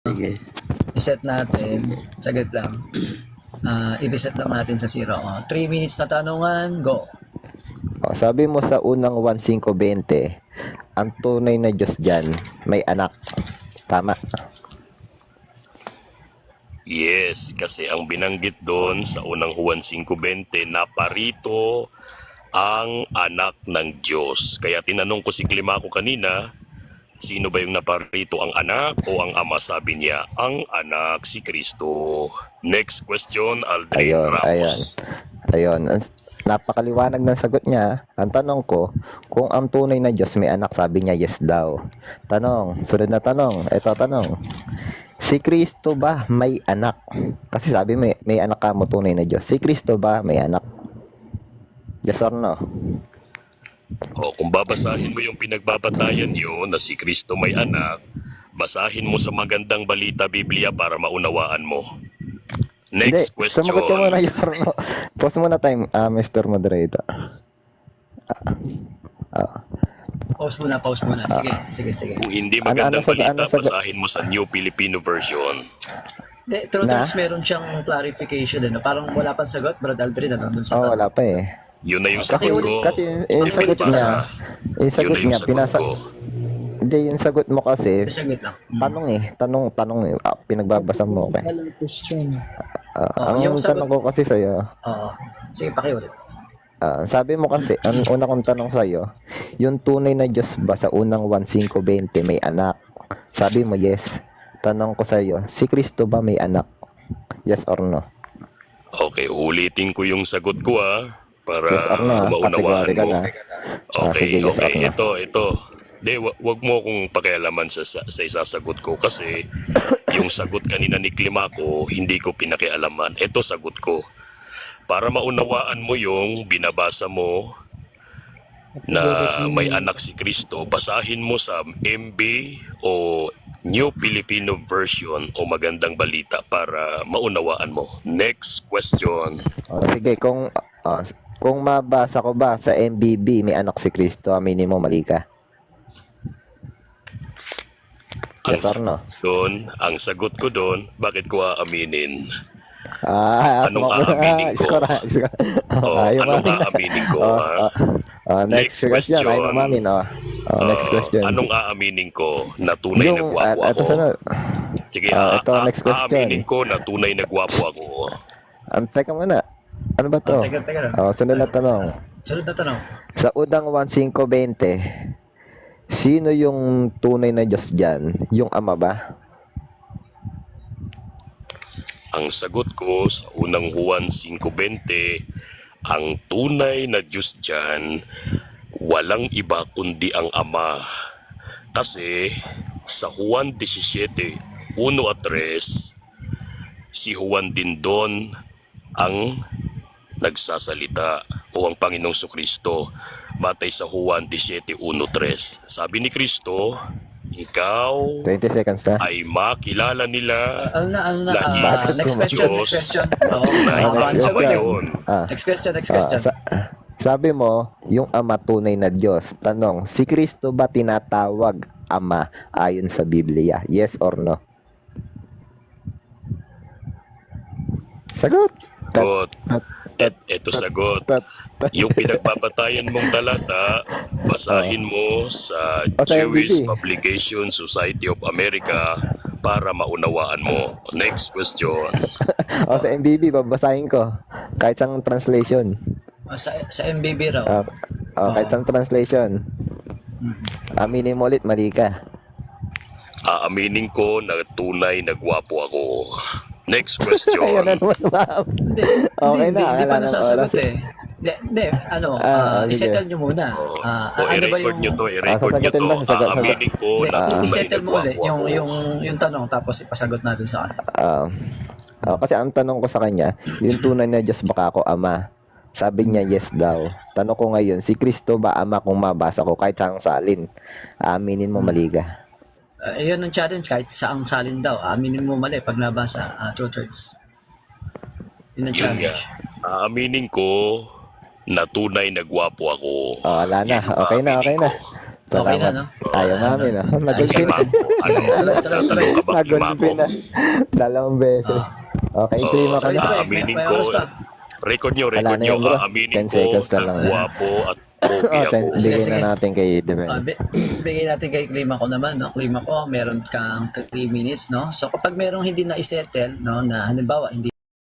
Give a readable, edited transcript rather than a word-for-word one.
Sige. I-set natin, saglit lang. I-reset lang natin sa 0. 3 minutes na tanungan, go. Sabi mo sa unang 1:5:20, ang tunay na Diyos dyan, may anak. Tama. Yes, kasi ang binanggit doon sa unang Juan 5:20 na parito ang anak ng Diyos. Kaya tinanong ko si Climaco kanina, sino ba yung naparito, ang anak o ang ama? Sabi niya, ang anak si Kristo. Next question, Aldrin Ramos. Ayun. Napakaliwanag ng sagot niya. Ang tanong ko, kung ang tunay na Diyos may anak, sabi niya yes daw. Tanong, sunod na tanong. Ito tanong. Si Kristo ba may anak? Kasi sabi may anak ka mo, tunay na Diyos. Si Kristo ba may anak? Yes or no? O, kung babasahin mo yung pinagbabatayan niyo na si Kristo may anak, basahin mo sa Magandang Balita Biblia para maunawaan mo. Next question. Sumagot ka muna yes or no. Pause muna time, Mr. Moderator. Pause muna. Sige. Kung hindi Magandang Balita, sagot? basahin mo sa New Filipino Version. Truthers, meron siyang clarification din. Parang wala pang sagot, Brad Aldrin, dun sa tanong. Wala pa eh. Yun na yung sagot ko. Kasi yung sagot niya, pinasa... Hindi, yung sagot mo kasi, Saglit lang. tanong eh, pinagbabasa mo. Okay? Ang yung sagot- tanong ko kasi sa'yo, Sige, pakiulit. sabi mo kasi, ang una kong tanong sa'yo, yung tunay na Diyos ba sa unang 1:5:20 may anak? Sabi mo yes. Tanong ko sa'yo, si Kristo ba may anak? Yes or no? Okay, ulitin ko yung sagot ko para Yes or no? maunawaan Kategorika mo. na. Okay, Sige, yes or no. ito. Di, wag mo kong pakialaman sa isasagot ko kasi yung sagot kanina ni Climaco, hindi ko pinakialaman. Ito sagot ko. Para maunawaan mo yung binabasa mo na may anak si Kristo, basahin mo sa MB o New Filipino Version o Magandang Balita para maunawaan mo. Next question. Sige, kung mabasa ko ba sa MBB may anak si Kristo, aminin mo mali ka. Yes or no? Ang sagot ko doon, bakit ko aaminin? Anong aaminin ko? Anong aaminin ko? Next question. Ay, umamin. Next question. Anong aaminin ko na tunay na gwapo ako? Sige, ito, next question. aaminin ko na tunay na gwapo ako. Teka muna. Ano ba to? Teka. Sunod na tanong. Sa unang 1:5:20, sino yung tunay na Diyos dyan? Yung ama ba? Ang sagot ko sa unang Juan 5:20, ang tunay na Diyos dyan, walang iba kundi ang Ama. Kasi sa Juan 17:1-3, si Juan din doon ang nagsasalita o ang Panginoong Kristo batay sa Juan 17:1-3. Sabi ni Kristo, ikaw 20 seconds na. ay makilala nila Next question. Next question. Sabi mo, yung ama tunay na Diyos. Tanong, si Kristo ba tinatawag ama ayon sa Biblia? Yes or no? Sagot. Ito sagot. Yung pinagbabatayan mong talata, basahin mo sa Jewish Publication Society of America para maunawaan mo. Next question. Sa MBB, babasahin ko. Kahit sang translation. Sa MBB raw. Kahit sang translation. Aminin mo ulit, mali ka. Aaminin ko na tunay na gwapo ako. Next question. Ayan na naman, ma'am. Hindi pa nasasagot eh. I-settle nyo muna. Ano ba i-record yung... nyo to. Aaminin ko na tunay na I-settle mo ulit gwapo ako. yung tanong tapos ipasagot natin sa kanila. Kasi ang tanong ko sa kanya, yung tunay na Diyos baka ako ama? Sabi niya yes daw. Tanong ko ngayon, si Kristo ba ama kung mabasa ko kahit saang salin? Aminin mo mali ka. Yun ang challenge, kahit saang salin daw. Aminin mo mali pag nabasa, truthers. Yun ang challenge. Aaminin ko na tunay na gwapo ako. Wala na. Yun ang Okay na. aaminin ko. Okay na, Salamat. no? Ayaw namin, no? Sige, Nagulpi na. ma'am. Ano, tatanong ka ba kay Nagulpi Mako? na. Dalawang beses. Okay, klima ko Tuloy, na. tuloy. Aaminin May ko, oras pa. record nyo. Wala na yan, bro. Aaminin 10 ko, seconds na lang. gwapo at pogi Oh, ako. Sige, bigyan sige. na natin kay Devel. Bigay natin kay Klima ko naman, no? Klima ko, meron kang 3 minutes, no? So kapag merong hindi na isettle, no, na halimbawa hindi